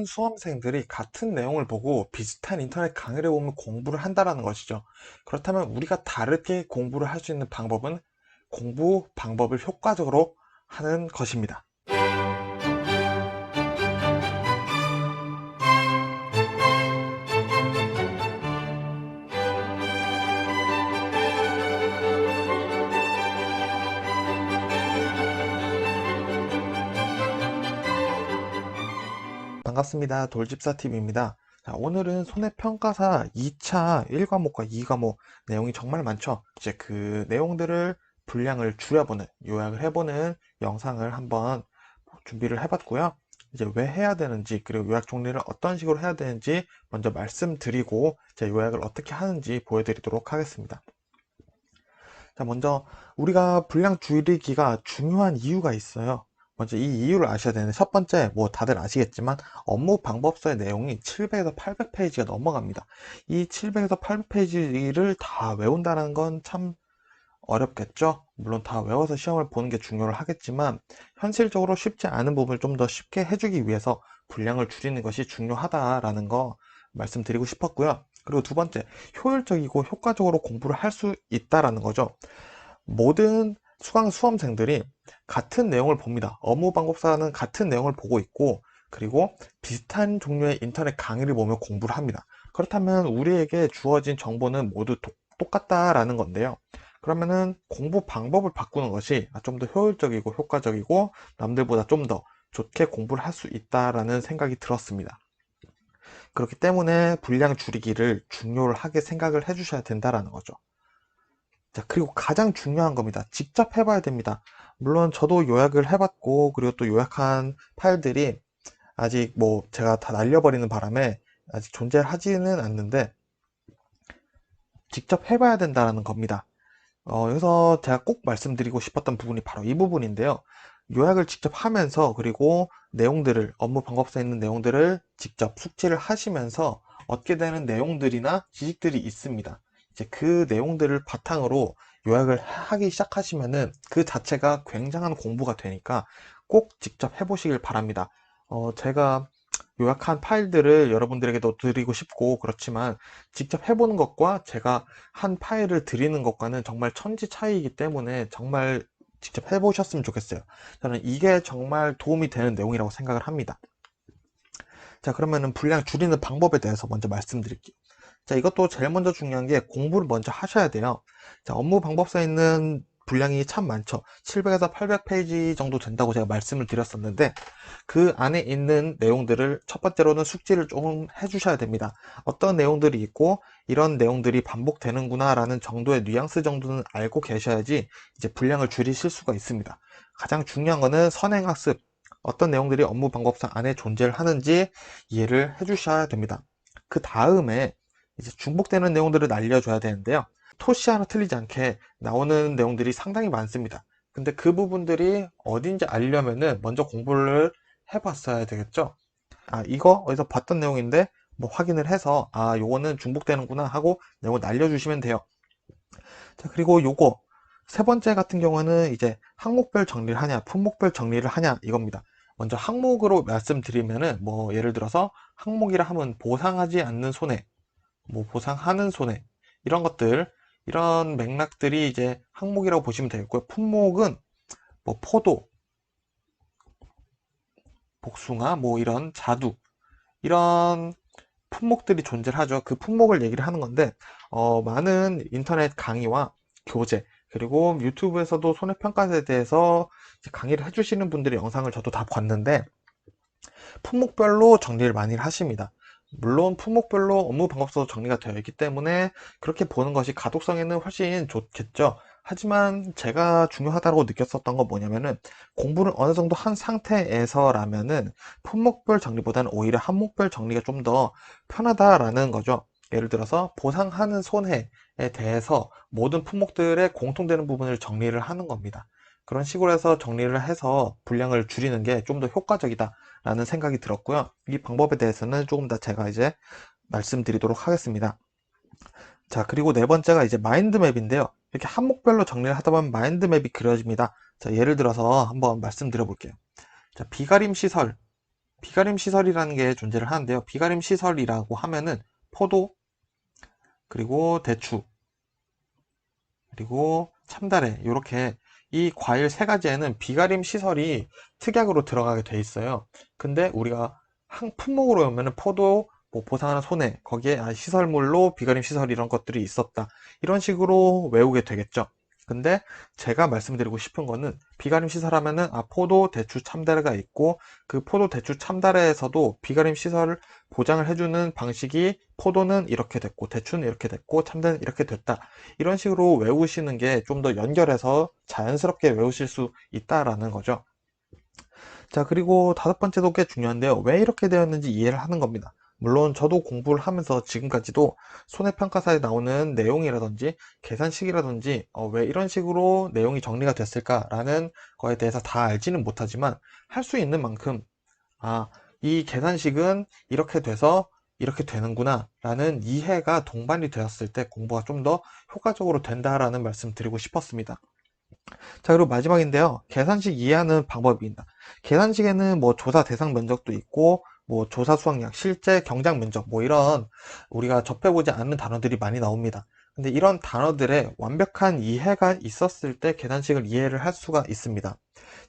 수험생들이 같은 내용을 보고 비슷한 인터넷 강의를 보면 공부를 한다라는 것이죠. 그렇다면 우리가 다르게 공부를 할 수 있는 방법은 공부 방법을 효과적으로 하는 것입니다. 반갑습니다. 돌집사TV입니다. 자, 오늘은 손해평가사 2차 1과목과 2과목 내용이 정말 많죠. 이제 그 내용들을 분량을 줄여보는, 요약을 해보는 영상을 한번 준비를 해봤고요. 이제 왜 해야 되는지, 그리고 요약 정리를 어떤 식으로 해야 되는지 먼저 말씀드리고, 제 요약을 어떻게 하는지 보여드리도록 하겠습니다. 자, 먼저 우리가 분량 줄이기가 중요한 이유가 있어요. 먼저 이 이유를 아셔야 되는데, 첫 번째, 뭐 다들 아시겠지만 업무 방법서의 내용이 700에서 800페이지가 넘어갑니다. 이 700에서 800페이지를 다 외운다는 건 참 어렵겠죠. 물론 다 외워서 시험을 보는 게 중요를 하겠지만, 현실적으로 쉽지 않은 부분을 좀 더 쉽게 해주기 위해서 분량을 줄이는 것이 중요하다라는 거 말씀드리고 싶었고요. 그리고 두 번째, 효율적이고 효과적으로 공부를 할 수 있다라는 거죠. 모든 수험생들이 같은 내용을 봅니다. 업무 방법사는 같은 내용을 보고 있고, 그리고 비슷한 종류의 인터넷 강의를 보며 공부를 합니다. 그렇다면 우리에게 주어진 정보는 모두 똑같다라는 건데요. 그러면은 공부 방법을 바꾸는 것이 좀 더 효율적이고 효과적이고 남들보다 좀 더 좋게 공부를 할 수 있다라는 생각이 들었습니다. 그렇기 때문에 분량 줄이기를 중요를 하게 생각을 해주셔야 된다라는 거죠. 자, 그리고 가장 중요한 겁니다. 직접 해봐야 됩니다. 물론 저도 요약을 해봤고, 그리고 또 요약한 파일들이 아직 뭐 제가 다 날려버리는 바람에 아직 존재하지는 않는데, 직접 해봐야 된다는 겁니다. 여기서 제가 꼭 말씀드리고 싶었던 부분이 바로 이 부분인데요. 요약을 직접 하면서, 그리고 내용들을, 업무 방법서에 있는 내용들을 직접 숙지를 하시면서 얻게 되는 내용들이나 지식들이 있습니다. 이제 그 내용들을 바탕으로 요약을 하기 시작하시면은 그 자체가 굉장한 공부가 되니까 꼭 직접 해보시길 바랍니다. 제가 요약한 파일들을 여러분들에게도 드리고 싶고 그렇지만, 직접 해보는 것과 제가 한 파일을 드리는 것과는 정말 천지 차이이기 때문에 정말 직접 해보셨으면 좋겠어요. 저는 이게 정말 도움이 되는 내용이라고 생각을 합니다. 자, 그러면은 분량 줄이는 방법에 대해서 먼저 말씀드릴게요. 자, 이것도 제일 먼저 중요한 게 공부를 먼저 하셔야 돼요. 자, 업무 방법서에 있는 분량이 참 많죠. 700에서 800페이지 정도 된다고 제가 말씀을 드렸었는데, 그 안에 있는 내용들을 첫 번째로는 숙지를 좀 해주셔야 됩니다. 어떤 내용들이 있고 이런 내용들이 반복되는구나 라는 정도의 뉘앙스 정도는 알고 계셔야지 이제 분량을 줄이실 수가 있습니다. 가장 중요한 거는 선행학습, 어떤 내용들이 업무 방법상 안에 존재를 하는지 이해를 해주셔야 됩니다. 그 다음에 이제 중복되는 내용들을 날려줘야 되는데요. 토시 하나 틀리지 않게 나오는 내용들이 상당히 많습니다. 근데 그 부분들이 어딘지 알려면은 먼저 공부를 해봤어야 되겠죠. 이거 어디서 봤던 내용인데 뭐 확인을 해서 요거는 중복되는구나 하고 내용을 날려주시면 돼요. 자, 그리고 요거 세 번째 같은 경우는 이제 항목별 정리를 하냐 품목별 정리를 하냐 이겁니다. 먼저 항목으로 말씀드리면은, 뭐 예를 들어서 항목이라 하면 보상하지 않는 손해, 뭐 보상하는 손해, 이런 것들, 이런 맥락들이 이제 항목이라고 보시면 되겠고요. 품목은 뭐 포도, 복숭아, 뭐 이런 자두, 이런 품목들이 존재하죠. 그 품목을 얘기를 하는 건데, 많은 인터넷 강의와 교재, 그리고 유튜브에서도 손해평가에 대해서 강의를 해주시는 분들의 영상을 저도 다 봤는데, 품목별로 정리를 많이 하십니다. 물론 품목별로 업무 방법서도 정리가 되어 있기 때문에 그렇게 보는 것이 가독성에는 훨씬 좋겠죠. 하지만 제가 중요하다고 느꼈었던 건 뭐냐면은, 공부를 어느 정도 한 상태에서라면은 품목별 정리보다는 오히려 항목별 정리가 좀 더 편하다라는 거죠. 예를 들어서 보상하는 손해에 대해서 모든 품목들의 공통되는 부분을 정리를 하는 겁니다. 그런 식으로 해서 정리를 해서 분량을 줄이는 게 좀 더 효과적이다 라는 생각이 들었고요. 이 방법에 대해서는 조금 더 제가 이제 말씀드리도록 하겠습니다. 자, 그리고 네 번째가 이제 마인드맵인데요. 이렇게 항목별로 정리를 하다 보면 마인드맵이 그려집니다. 자, 예를 들어서 한번 말씀드려 볼게요. 자, 비가림 시설, 비가림 시설이라는 게 존재를 하는데요. 비가림 시설이라고 하면은 포도, 그리고 대추, 그리고 참다래, 이렇게 이 과일 세 가지에는 비가림 시설이 특약으로 들어가게 돼 있어요. 근데 우리가 한 품목으로 보면은 포도, 뭐 보상하는 손해, 거기에 시설물로 비가림 시설 이런 것들이 있었다, 이런 식으로 외우게 되겠죠. 근데 제가 말씀드리고 싶은 거는 비가림 시설 하면은 포도, 대추, 참다래가 있고, 그 포도, 대추, 참다래에서도 비가림 시설을 보장을 해주는 방식이 포도는 이렇게 됐고, 대추는 이렇게 됐고, 참다래는 이렇게 됐다, 이런 식으로 외우시는 게 좀 더 연결해서 자연스럽게 외우실 수 있다라는 거죠. 자, 그리고 다섯 번째도 꽤 중요한데요. 왜 이렇게 되었는지 이해를 하는 겁니다. 물론 저도 공부를 하면서 지금까지도 손해평가사에 나오는 내용이라든지 계산식이라든지 왜 이런 식으로 내용이 정리가 됐을까라는 거에 대해서 다 알지는 못하지만, 할 수 있는 만큼 이 계산식은 이렇게 돼서 이렇게 되는구나 라는 이해가 동반이 되었을 때 공부가 좀 더 효과적으로 된다라는 말씀 드리고 싶었습니다. 자, 그리고 마지막인데요. 계산식 이해하는 방법입니다. 계산식에는 뭐 조사 대상 면적도 있고, 뭐 조사 수확량, 실제 경작 면적, 뭐 이런 우리가 접해보지 않는 단어들이 많이 나옵니다. 근데 이런 단어들의 완벽한 이해가 있었을 때 계산식을 이해를 할 수가 있습니다.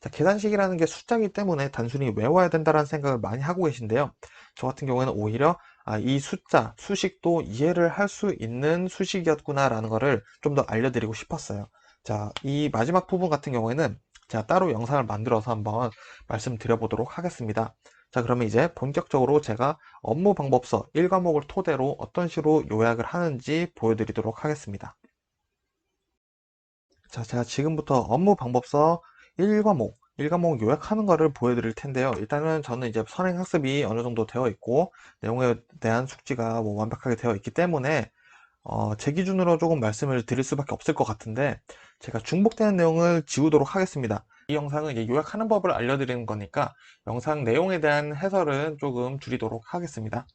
자, 계산식이라는 게 숫자이기 때문에 단순히 외워야 된다는 생각을 많이 하고 계신데요. 저 같은 경우에는 오히려 이 숫자, 수식도 이해를 할 수 있는 수식이었구나라는 것을 좀 더 알려드리고 싶었어요. 자, 이 마지막 부분 같은 경우에는 제가 따로 영상을 만들어서 한번 말씀드려보도록 하겠습니다. 자, 그러면 이제 본격적으로 제가 업무 방법서 1과목을 토대로 어떤 식으로 요약을 하는지 보여드리도록 하겠습니다. 자, 제가 지금부터 업무 방법서 1과목 요약하는 거를 보여드릴 텐데요. 일단은 저는 이제 선행학습이 어느 정도 되어 있고, 내용에 대한 숙지가 뭐 완벽하게 되어 있기 때문에 제 기준으로 조금 말씀을 드릴 수밖에 없을 것 같은데, 제가 중복되는 내용을 지우도록 하겠습니다. 이 영상은 이제 요약하는 법을 알려드리는 거니까 영상 내용에 대한 해설은 조금 줄이도록 하겠습니다.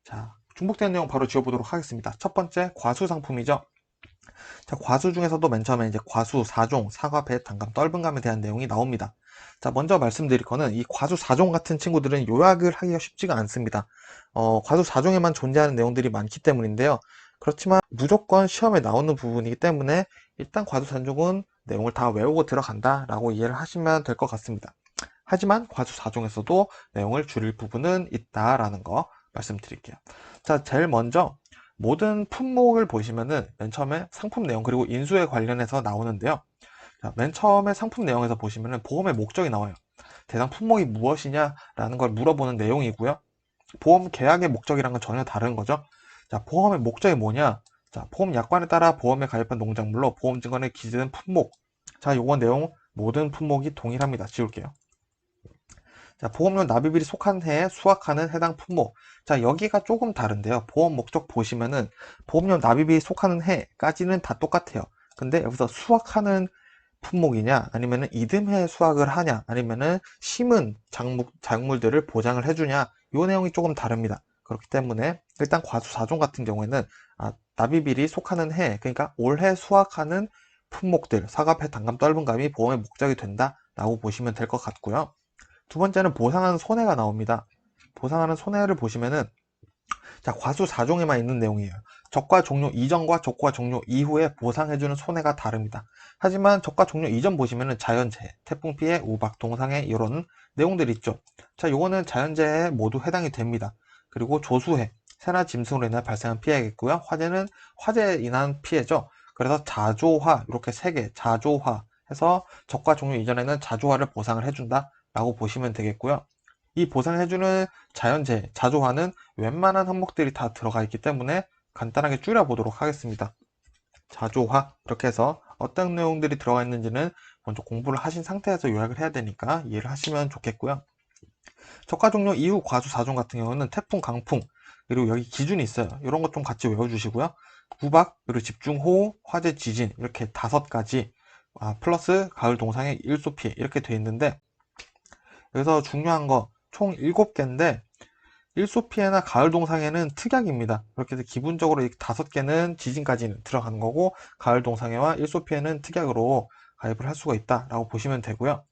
자, 중복되는 내용 바로 지워보도록 하겠습니다. 첫 번째, 과수 상품이죠. 자, 과수 중에서도 맨 처음에 이제 과수 4종, 사과, 배, 단감, 떫은감에 대한 내용이 나옵니다. 자, 먼저 말씀드릴 거는 이 과수 4종 같은 친구들은 요약을 하기가 쉽지가 않습니다. 과수 4종에만 존재하는 내용들이 많기 때문인데요. 그렇지만 무조건 시험에 나오는 부분이기 때문에 일단 과수 4종은 내용을 다 외우고 들어간다 라고 이해를 하시면 될 것 같습니다. 하지만 과수 4종에서도 내용을 줄일 부분은 있다라는 거 말씀드릴게요. 자, 제일 먼저 모든 품목을 보시면은 맨 처음에 상품 내용 그리고 인수에 관련해서 나오는데요. 자, 맨 처음에 상품 내용에서 보시면은 보험의 목적이 나와요. 대상 품목이 무엇이냐라는 걸 물어보는 내용이고요. 보험 계약의 목적이랑은 전혀 다른 거죠. 자, 보험의 목적이 뭐냐? 자, 보험 약관에 따라 보험에 가입한 농작물로 보험 증권에 기재된 품목. 자, 요거 내용 모든 품목이 동일합니다. 지울게요. 자, 보험료 납입일이 속한 해에 수확하는 해당 품목. 자, 여기가 조금 다른데요. 보험 목적 보시면은 보험료 납입일이 속하는 해까지는 다 똑같아요. 근데 여기서 수확하는 품목이냐, 아니면은 이듬해 수확을 하냐, 아니면은 심은 작물들을 보장을 해주냐, 요 내용이 조금 다릅니다. 그렇기 때문에 일단 과수 4종 같은 경우에는 납입일이 속하는 해, 그러니까 올해 수확하는 품목들, 사과, 배, 단감, 떫은감이 보험의 목적이 된다라고 보시면 될 것 같고요. 두 번째는 보상하는 손해가 나옵니다. 보상하는 손해를 보시면은 자, 과수 4종에만 있는 내용이에요. 적과 종료 이전과 적과 종료 이후에 보상해주는 손해가 다릅니다. 하지만 적과 종료 이전 보시면은 자연재해, 태풍 피해, 우박, 동상해 이런 내용들이 있죠. 자, 요거는 자연재해에 모두 해당이 됩니다. 그리고 조수해, 새나 짐승으로 인해 발생한 피해겠고요. 화재는 화재에 인한 피해죠. 그래서 자조화 이렇게 세 개, 자조화 해서 적과 종료 이전에는 자조화를 보상을 해준다 라고 보시면 되겠고요. 이 보상해주는 자연재해, 자조화는 웬만한 항목들이 다 들어가 있기 때문에 간단하게 줄여보도록 하겠습니다. 자조화 이렇게 해서 어떤 내용들이 들어가 있는지는 먼저 공부를 하신 상태에서 요약을 해야 되니까 이해를 하시면 좋겠고요. 적과 종료 이후 과수 4종 같은 경우는 태풍, 강풍, 그리고 여기 기준이 있어요. 이런 것 좀 같이 외워주시고요. 구박, 그리고 집중호우, 화재, 지진 이렇게 5가지 플러스 가을 동상의 일소 피해 이렇게 돼 있는데, 여기서 중요한 거 총 7개인데 일소 피해나 가을 동상해는 특약입니다. 그렇게 해서 기본적으로 이 5개는 지진까지는 들어가는 거고, 가을 동상해와 일소 피해는 특약으로 가입을 할 수가 있다라고 보시면 되고요.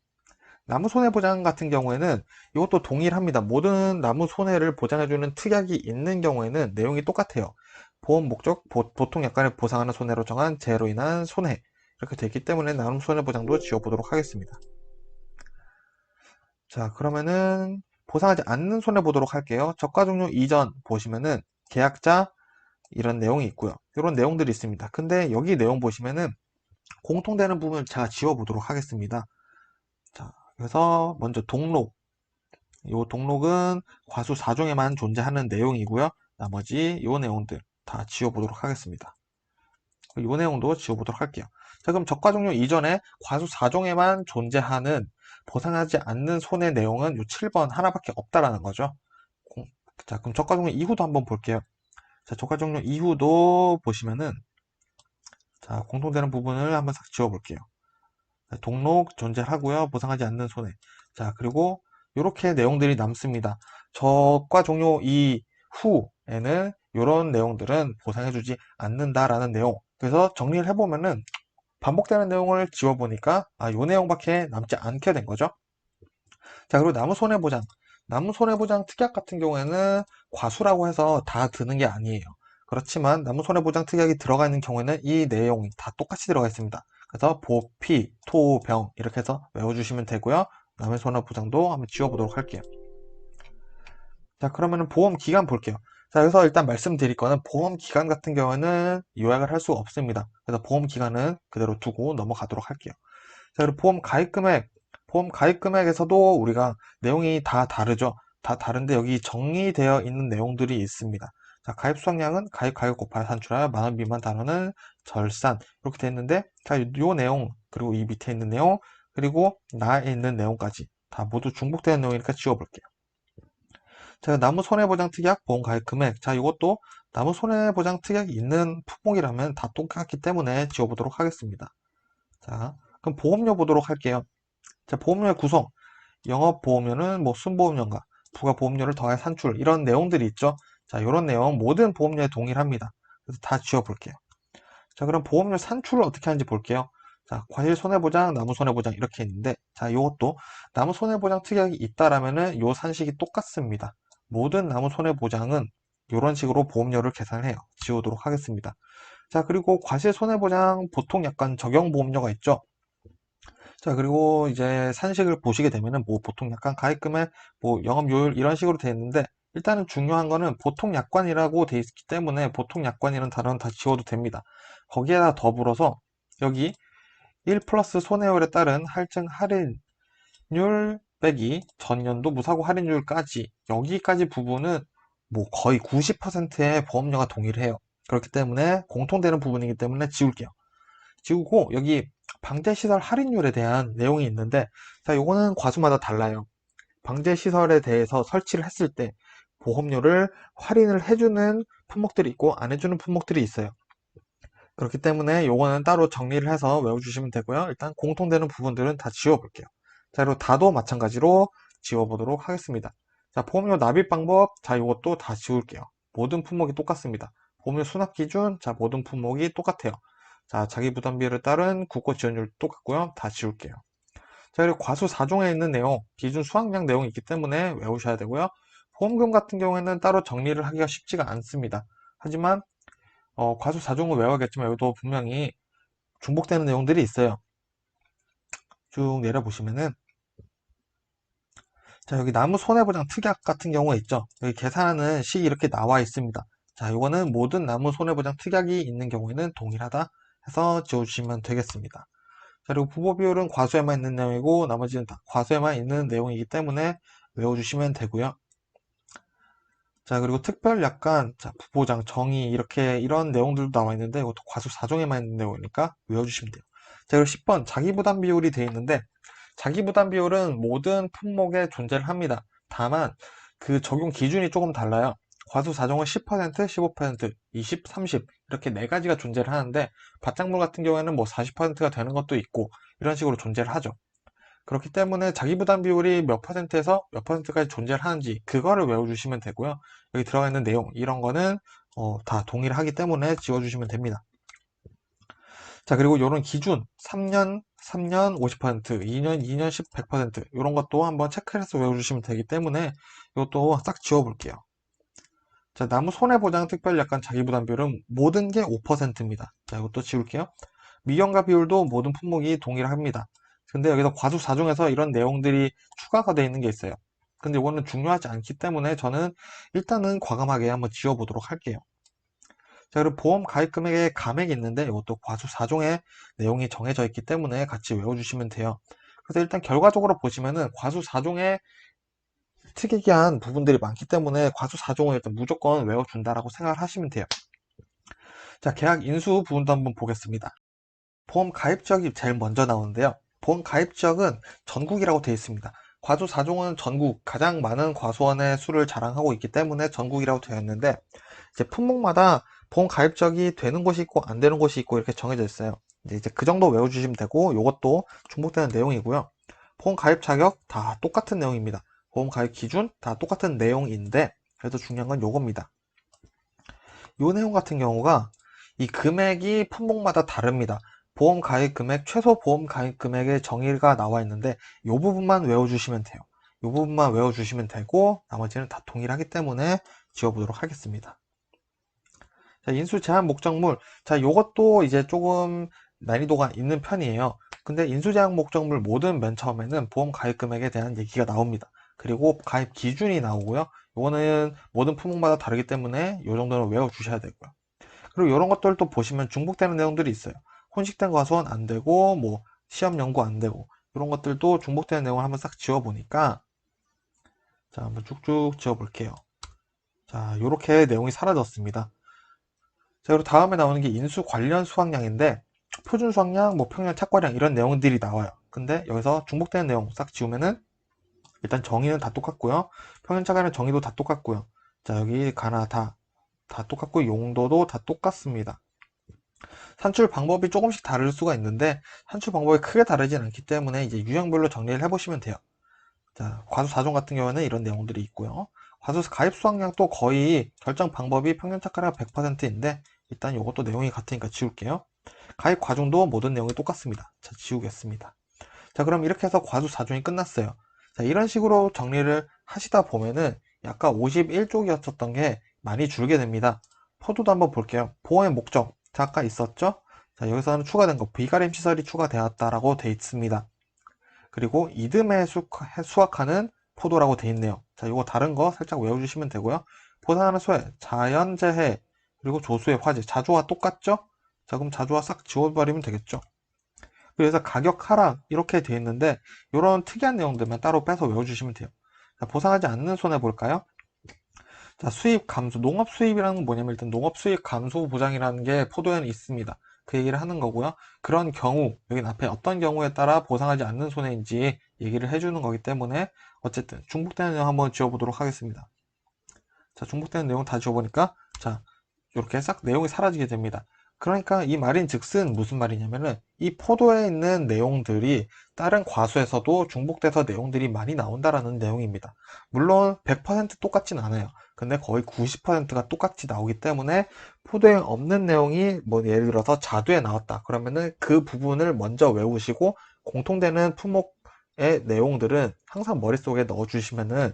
나무 손해보장 같은 경우에는 이것도 동일합니다. 모든 나무 손해를 보장해주는 특약이 있는 경우에는 내용이 똑같아요. 보험 목적, 보통 약관에 보상하는 손해로 정한 재해로 인한 손해, 이렇게 되기 때문에 나무 손해보장도 지워보도록 하겠습니다. 자, 그러면은 보상하지 않는 손해 보도록 할게요. 저가 종료 이전 보시면은 계약자 이런 내용이 있고요. 이런 내용들이 있습니다. 근데 여기 내용 보시면은 공통되는 부분을 제가 지워보도록 하겠습니다. 자, 그래서 먼저 동록. 이 동록은 과수 4종에만 존재하는 내용이고요. 나머지 이 내용들 다 지워보도록 하겠습니다. 이 내용도 지워보도록 할게요. 자, 그럼 저가 종료 이전에 과수 4종에만 존재하는 보상하지 않는 손해 내용은 이 7번 하나밖에 없다라는 거죠. 자, 그럼 저가 종료 이후도 한번 볼게요. 자, 저가 종료 이후도 보시면은 자, 공통되는 부분을 한번 싹 지워볼게요. 동록 존재하고요. 보상하지 않는 손해. 자, 그리고 이렇게 내용들이 남습니다. 저가 종료 이후에는 이런 내용들은 보상해주지 않는다라는 내용. 그래서 정리를 해보면은 반복되는 내용을 지워보니까 요 내용밖에 남지 않게 된 거죠. 자, 그리고 나무 손해보장. 나무 손해보장 특약 같은 경우에는 과수라고 해서 다 드는 게 아니에요. 그렇지만 나무 손해보장 특약이 들어가 있는 경우에는 이 내용이 다 똑같이 들어가 있습니다. 그래서 보피, 토, 병 이렇게 해서 외워주시면 되고요. 나무 손해보장도 한번 지워보도록 할게요. 자, 그러면은 보험 기간 볼게요. 자, 여기서 일단 말씀드릴 거는 보험 기간 같은 경우에는 요약을 할 수가 없습니다. 그래서 보험 기간은 그대로 두고 넘어가도록 할게요. 자, 그리고 보험 가입 금액에서도 우리가 내용이 다 다르죠. 다 다른데 여기 정리되어 있는 내용들이 있습니다. 자, 가입 수확량은 가입 가격 곱하여 산출하여 만원 미만 단원은 절산 이렇게 되어 있는데 자, 요 내용 그리고 이 밑에 있는 내용 그리고 나에 있는 내용까지 다 모두 중복되는 내용이니까 지워볼게요. 자, 나무 손해보장 특약 보험 가입 금액. 자, 이것도 나무 손해보장 특약이 있는 품목이라면 다 똑같기 때문에 지워보도록 하겠습니다. 자, 그럼 보험료 보도록 할게요. 자, 보험료의 구성. 영업보험료는 뭐 순보험료인가, 부가보험료를 더해 산출 이런 내용들이 있죠. 자, 이런 내용 모든 보험료에 동일합니다. 그래서 다 지워볼게요. 자, 그럼 보험료 산출을 어떻게 하는지 볼게요. 자, 과실 손해보장, 나무 손해보장 이렇게 있는데 자, 이것도 나무 손해보장 특약이 있다라면은 요 산식이 똑같습니다. 모든 나무 손해보장은 이런 식으로 보험료를 계산해요. 지우도록 하겠습니다. 자, 그리고 과실 손해보장 보통 약관 적용보험료가 있죠. 자, 그리고 이제 산식을 보시게 되면은 뭐 보통 약관 가입금액, 뭐 영업요율 이런 식으로 되어 있는데 일단은 중요한 거는 보통 약관이라고 되어 있기 때문에 보통 약관이라는 단어는 다 지워도 됩니다. 거기에다 더불어서 여기 1 플러스 손해율에 따른 할증 할인율 빼기 전년도 무사고 할인율까지 여기까지 부분은 뭐 거의 90%의 보험료가 동일해요. 그렇기 때문에 공통되는 부분이기 때문에 지울게요. 지우고 여기 방제시설 할인율에 대한 내용이 있는데 자, 요거는 과수마다 달라요. 방제시설에 대해서 설치를 했을 때 보험료를 할인을 해주는 품목들이 있고 안 해주는 품목들이 있어요. 그렇기 때문에 요거는 따로 정리를 해서 외워주시면 되고요. 일단 공통되는 부분들은 다 지워볼게요. 자, 그리고 다도 마찬가지로 지워보도록 하겠습니다. 자, 보험료 납입 방법, 자, 요것도 다 지울게요. 모든 품목이 똑같습니다. 보험료 수납 기준, 자, 모든 품목이 똑같아요. 자, 자기 부담비를 따른 국고 지원율 똑같고요. 다 지울게요. 자, 그리고 과수 4종에 있는 내용, 기준 수확량 내용이 있기 때문에 외우셔야 되고요. 보험금 같은 경우에는 따로 정리를 하기가 쉽지가 않습니다. 하지만 과수 4종을 외워야겠지만 여기도 분명히 중복되는 내용들이 있어요. 쭉 내려보시면은 자, 여기 나무 손해보장 특약 같은 경우가 있죠. 여기 계산하는 식이 이렇게 나와 있습니다. 자, 이거는 모든 나무 손해보장 특약이 있는 경우에는 동일하다 해서 지워주시면 되겠습니다. 자, 그리고 부보 비율은 과수에만 있는 내용이고 나머지는 다 과수에만 있는 내용이기 때문에 외워주시면 되고요. 자, 그리고 특별 약관, 자, 부보장, 정의 이렇게 이런 내용들도 나와 있는데 이것도 과수 4종에만 있는 내용이니까 외워주시면 돼요. 자, 그리고 10번 자기부담 비율이 되어 있는데 자기부담 비율은 모든 품목에 존재를 합니다. 다만 그 적용 기준이 조금 달라요. 과수 4종은 10%, 15%, 20, 30 이렇게 네 가지가 존재를 하는데 바짝물 같은 경우에는 뭐 40%가 되는 것도 있고 이런 식으로 존재를 하죠. 그렇기 때문에 자기부담 비율이 몇 퍼센트에서 몇 퍼센트까지 존재를 하는지 그거를 외워주시면 되고요. 여기 들어가 있는 내용 이런 거는 다 동일하기 때문에 지워주시면 됩니다. 자, 그리고 이런 기준 3년, 3년 50%, 2년, 2년 10, 100% 이런 것도 한번 체크해서 외워주시면 되기 때문에 이것도 싹 지워볼게요. 자, 나무 손해보장 특별 약관 자기부담 비율은 모든 게 5%입니다. 자, 이것도 지울게요. 미경과 비율도 모든 품목이 동일합니다. 근데 여기서 과수사중에서 이런 내용들이 추가가 되어 있는 게 있어요. 근데 이거는 중요하지 않기 때문에 저는 일단은 과감하게 한번 지워보도록 할게요. 자, 그리고 보험 가입 금액에 감액이 있는데 이것도 과수사중에 내용이 정해져 있기 때문에 같이 외워주시면 돼요. 그래서 일단 결과적으로 보시면은 과수사중에 특이한 부분들이 많기 때문에 과수사중을 일단 무조건 외워준다라고 생각을 하시면 돼요. 자, 계약 인수 부분도 한번 보겠습니다. 보험 가입 지역이 제일 먼저 나오는데요. 보험 가입 지역은 전국이라고 되어 있습니다. 과수사중은 전국 가장 많은 과수원의 수를 자랑하고 있기 때문에 전국이라고 되어 있는데 이제 품목마다 보험 가입 지역이 되는 곳이 있고 안 되는 곳이 있고 이렇게 정해져 있어요. 이제 그 정도 외워주시면 되고 이것도 중복되는 내용이고요. 보험 가입 자격 다 똑같은 내용입니다. 보험 가입 기준 다 똑같은 내용인데 그래도 중요한 건 요겁니다. 요 내용 같은 경우가 이 금액이 품목마다 다릅니다. 보험 가입 금액, 최소 보험 가입 금액의 정의가 나와 있는데 이 부분만 외워주시면 돼요. 이 부분만 외워주시면 되고 나머지는 다 동일하기 때문에 지워보도록 하겠습니다. 자, 인수 제한 목적물. 자, 요것도 이제 조금 난이도가 있는 편이에요. 근데 인수 제한 목적물 모든 맨 처음에는 보험 가입 금액에 대한 얘기가 나옵니다. 그리고 가입 기준이 나오고요. 요거는 모든 품목마다 다르기 때문에 요 정도는 외워주셔야 되고요. 그리고 이런 것들도 보시면 중복되는 내용들이 있어요. 혼식된 과수원 안 되고, 뭐, 시험 연구 안 되고, 이런 것들도 중복되는 내용을 한번 싹 지워보니까, 자, 한번 쭉쭉 지워볼게요. 자, 요렇게 내용이 사라졌습니다. 자, 그리고 다음에 나오는 게 인수 관련 수확량인데, 표준 수확량, 뭐, 평년 착과량, 이런 내용들이 나와요. 근데 여기서 중복되는 내용 싹 지우면은, 일단 정의는 다 똑같고요. 평년 착과량 정의도 다 똑같고요. 자, 여기 가나 다 똑같고, 용도도 다 똑같습니다. 산출 방법이 조금씩 다를 수가 있는데 산출 방법이 크게 다르진 않기 때문에 이제 유형별로 정리를 해보시면 돼요. 자, 과수 4종 같은 경우에는 이런 내용들이 있고요. 과수 가입 수확량도 거의 결정 방법이 평균 착가량 100%인데 일단 이것도 내용이 같으니까 지울게요. 가입 과정도 모든 내용이 똑같습니다. 자, 지우겠습니다. 자, 그럼 이렇게 해서 과수 4종이 끝났어요. 자, 이런 식으로 정리를 하시다 보면은 약간 51쪽이었던 게 많이 줄게 됩니다. 포도도 한번 볼게요. 보호의 목적. 자, 아까 있었죠? 자, 여기서는 추가된 거 비가림 시설이 추가되었다라고 돼 있습니다. 그리고 이듬해 수확하는 포도라고 돼 있네요. 자, 이거 다른 거 살짝 외워주시면 되고요. 보상하는 소해, 자연재해, 그리고 조수의 화재. 자주와 똑같죠? 자, 그럼 자주와 싹 지워버리면 되겠죠. 그래서 가격 하락 이렇게 돼 있는데 이런 특이한 내용들만 따로 빼서 외워주시면 돼요. 자, 보상하지 않는 손해 볼까요? 자, 수입 감소, 농업 수입이라는 건 뭐냐면 일단 농업 수입 감소 보장이라는 게 포도에는 있습니다. 그 얘기를 하는 거고요. 그런 경우, 여기 앞에 어떤 경우에 따라 보상하지 않는 손해인지 얘기를 해주는 거기 때문에 어쨌든 중복되는 내용 한번 지워보도록 하겠습니다. 자, 중복되는 내용 다 지워보니까 자, 이렇게 싹 내용이 사라지게 됩니다. 그러니까 이 말인즉슨 무슨 말이냐면은 이 포도에 있는 내용들이 다른 과수에서도 중복돼서 내용들이 많이 나온다라는 내용입니다. 물론 100% 똑같진 않아요. 근데 거의 90%가 똑같이 나오기 때문에 포도에 없는 내용이 뭐 예를 들어서 자두에 나왔다. 그러면은 그 부분을 먼저 외우시고 공통되는 품목의 내용들은 항상 머릿속에 넣어주시면은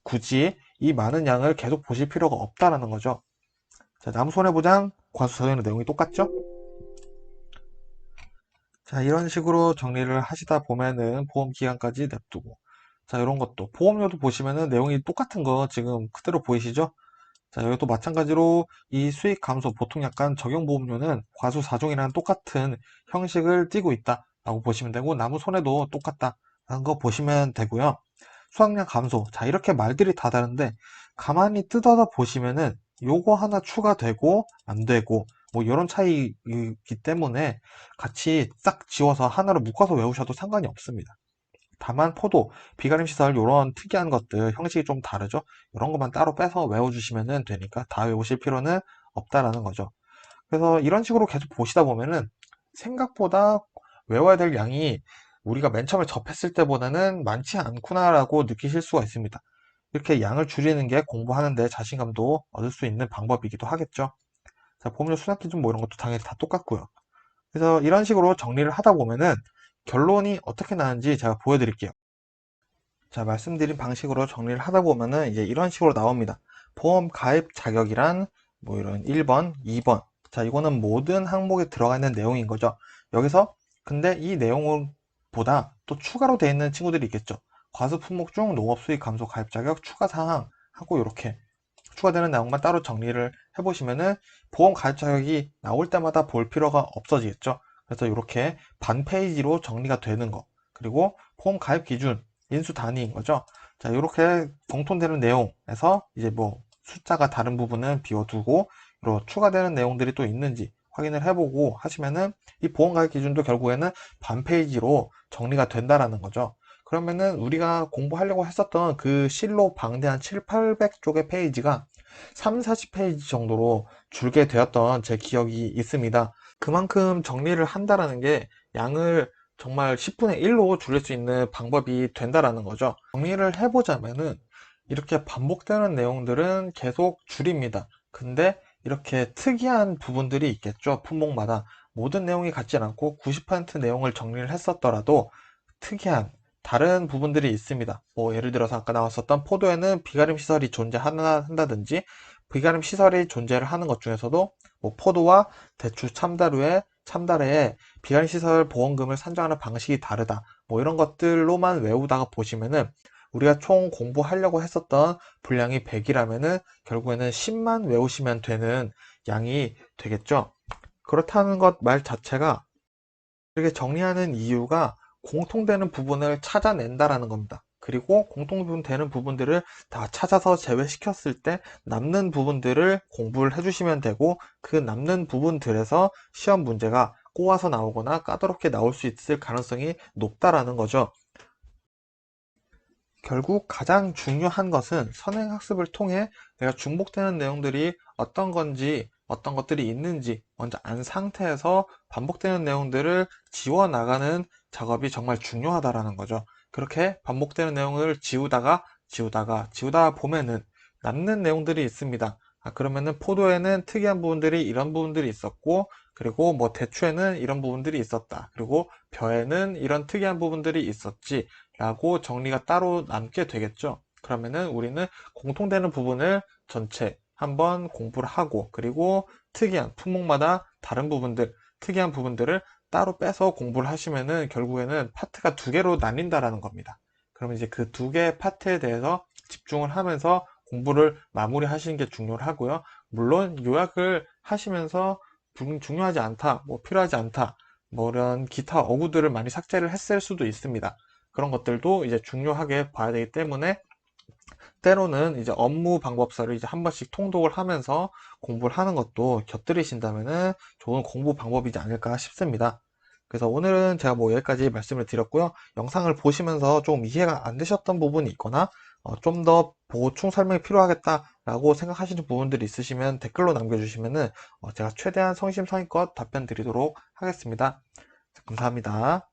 굳이 이 많은 양을 계속 보실 필요가 없다라는 거죠. 자, 나무 손해보장, 과수사정의 내용이 똑같죠? 자, 이런 식으로 정리를 하시다 보면은 보험 기간까지 냅두고. 자, 이런 것도. 보험료도 보시면은 내용이 똑같은 거 지금 그대로 보이시죠? 자, 여기도 마찬가지로 이 수익 감소, 보통 약간 적용보험료는 과수사종이랑 똑같은 형식을 띠고 있다. 라고 보시면 되고, 나무 손해도 똑같다. 라는 거 보시면 되고요. 수확량 감소. 자, 이렇게 말들이 다 다른데, 가만히 뜯어서 보시면은 요거 하나 추가되고, 안 되고, 뭐, 이런 차이이기 때문에 같이 싹 지워서 하나로 묶어서 외우셔도 상관이 없습니다. 다만 포도, 비가림 시설 이런 특이한 것들 형식이 좀 다르죠. 이런 것만 따로 빼서 외워주시면 되니까 다 외우실 필요는 없다라는 거죠. 그래서 이런 식으로 계속 보시다 보면은 생각보다 외워야 될 양이 우리가 맨 처음에 접했을 때보다는 많지 않구나라고 느끼실 수가 있습니다. 이렇게 양을 줄이는 게 공부하는데 자신감도 얻을 수 있는 방법이기도 하겠죠. 자, 보험료 수납 기준 뭐 이런 것도 당연히 다 똑같고요. 그래서 이런 식으로 정리를 하다 보면은 결론이 어떻게 나는지 제가 보여드릴게요. 자, 말씀드린 방식으로 정리를 하다 보면은 이제 이런 식으로 나옵니다. 보험 가입 자격이란 뭐 이런 1번, 2번. 자, 이거는 모든 항목에 들어가 있는 내용인 거죠. 여기서 근데 이 내용보다 또 추가로 되어 있는 친구들이 있겠죠. 과수 품목 중 농업 수익 감소 가입 자격 추가 사항 하고 이렇게 추가되는 내용만 따로 정리를 해보시면은 보험 가입 자격이 나올 때마다 볼 필요가 없어지겠죠. 그래서 이렇게 반 페이지로 정리가 되는 거. 그리고 보험 가입 기준, 인수 단위인 거죠. 자, 이렇게 공통되는 내용에서 이제 뭐 숫자가 다른 부분은 비워두고 추가되는 내용들이 또 있는지 확인을 해보고 하시면은 이 보험 가입 기준도 결국에는 반 페이지로 정리가 된다라는 거죠. 그러면은 우리가 공부하려고 했었던 그 실로 방대한 7, 800쪽의 페이지가 3, 40페이지 정도로 줄게 되었던 제 기억이 있습니다. 그만큼 정리를 한다라는 게 양을 정말 10분의 1로 줄일 수 있는 방법이 된다라는 거죠. 정리를 해보자면은 이렇게 반복되는 내용들은 계속 줄입니다. 근데 이렇게 특이한 부분들이 있겠죠. 품목마다. 모든 내용이 같진 않고 90% 내용을 정리를 했었더라도 특이한 다른 부분들이 있습니다. 뭐 예를 들어서 아까 나왔었던 포도에는 비가림 시설이 존재한다든지 비가림 시설이 존재를 하는 것 중에서도 뭐 포도와 대추, 참다르에 비가림 시설 보험금을 산정하는 방식이 다르다. 뭐 이런 것들로만 외우다가 보시면은 우리가 총 공부하려고 했었던 분량이 100이라면은 결국에는 10만 외우시면 되는 양이 되겠죠. 그렇다는 것 말 자체가 이렇게 정리하는 이유가 공통되는 부분을 찾아낸다라는 겁니다. 그리고 공통되는 부분들을 다 찾아서 제외시켰을 때 남는 부분들을 공부를 해주시면 되고 그 남는 부분들에서 시험 문제가 꼬아서 나오거나 까다롭게 나올 수 있을 가능성이 높다라는 거죠. 결국 가장 중요한 것은 선행학습을 통해 내가 중복되는 내용들이 어떤 건지 어떤 것들이 있는지 먼저 안 상태에서 반복되는 내용들을 지워나가는 작업이 정말 중요하다라는 거죠. 그렇게 반복되는 내용을 지우다가 보면은 남는 내용들이 있습니다. 그러면은 포도에는 특이한 부분들이 이런 부분들이 있었고, 그리고 뭐 대추에는 이런 부분들이 있었다. 그리고 벼에는 이런 특이한 부분들이 있었지. 라고 정리가 따로 남게 되겠죠. 그러면은 우리는 공통되는 부분을 전체 한번 공부를 하고, 그리고 특이한 품목마다 다른 부분들, 특이한 부분들을 따로 빼서 공부를 하시면은 결국에는 파트가 두 개로 나뉜다라는 겁니다. 그러면 이제 그 두 개의 파트에 대해서 집중을 하면서 공부를 마무리 하시는 게 중요하고요. 물론 요약을 하시면서 중요하지 않다, 뭐 필요하지 않다, 뭐 이런 기타 어구들을 많이 삭제를 했을 수도 있습니다. 그런 것들도 이제 중요하게 봐야 되기 때문에 때로는 이제 업무 방법서를 이제 한 번씩 통독을 하면서 공부를 하는 것도 곁들이신다면은 좋은 공부 방법이지 않을까 싶습니다. 그래서 오늘은 제가 뭐 여기까지 말씀을 드렸고요. 영상을 보시면서 좀 이해가 안 되셨던 부분이 있거나 좀 더 보충 설명이 필요하겠다라고 생각하시는 부분들이 있으시면 댓글로 남겨주시면은 제가 최대한 성심성의껏 답변 드리도록 하겠습니다. 감사합니다.